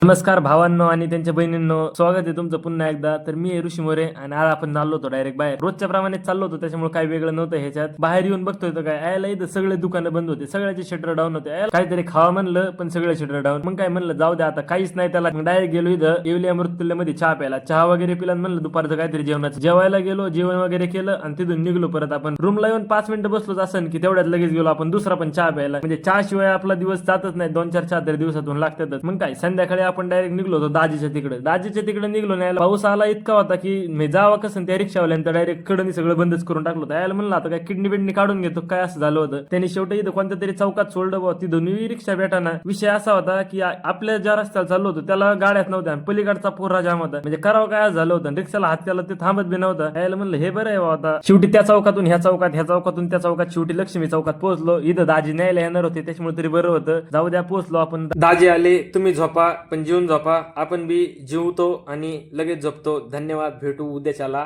नमस्कार भावांनो आणि त्यांच्या बहिणींनो, स्वागत आहे तुमचं पुन्हा एकदा. तर मी आहे ऋषी मोरे आणि आज आपण चाललो होतो डायरेक्ट बाहेर. रोजच्या प्रमाणे चाललो होतो, त्याच्यामुळे काही वेगळं नव्हतं ह्याच्यात. बाहेर येऊन बघतोय तर काय यायला इथं सगळे दुकानं बंद होते, सगळ्याचे शटर डाऊन होते. यायला काहीतरी खावा म्हणलं पण सगळे शटर डाऊन. मग काय म्हणलं जाऊ द्या आता काहीच नाही त्याला. डायरेक्ट गेलो इथं येवली मृत्युल्यमध्ये चहा प्यायला. चहा वगैरे पिला म्हणलं दुपारचं काहीतरी जेवणाचं. जेवायला गेलो, जेवण वगैरे केलं आणि तिथून निघलो परत. आपण रूमला येऊन 5 मिनिटं बसलोच असं की तेवढ्यात लगेच गेलो आपण दुसरा पण चहा प्यायला. म्हणजे चहा शिवाय आपला दिवस जातच नाही. 2-4 चहा तरी दिवसातून लागतातच. मग काय संध्याकाळी आपण डायरेक्ट निघलो होतो दाजीच्या तिकडे निघलो नाही. पाऊस आला इतका होता की मी जावं कसं त्या रिक्षावाल्यानं डायरेक्ट कडनी सगळं बंदच करून टाकलं होतं. यायला म्हणलं आता काय किडनी बिडनी काढून घेतो काय असं झालं होतं. त्यांनी शेवटी इथं कोणत्या तरी चौकात सोडलं बा. तिथून रिक्षा भेटाना. विषय असा होता की आपल्या ज्या रस्त्याला चाललो होतो त्याला गाड्यात नव्हत्या, पलीकडचा पोरा जाम होता. म्हणजे करावं काय झालं होतं. रिक्षाला हात केला ते थांबत बी नव्हता. यायला म्हणलं हे बरं आहे आता. शेवटी त्या चौकातून ह्या चौकात, ह्या चौकातून त्या चौकात, शेवटी लक्ष्मी चौकात पोहोचलो. इथं दाजी न्यायला येणार होते त्याच्यामुळे तरी बरं होतं. जाऊ द्या पोहोचलो आपण. दाजी आले, तुम्ही झोपा पण जेवून झोपा. आपण बी जेवतो आणि लगेच झोपतो. धन्यवाद, भेटू उद्याच्याला.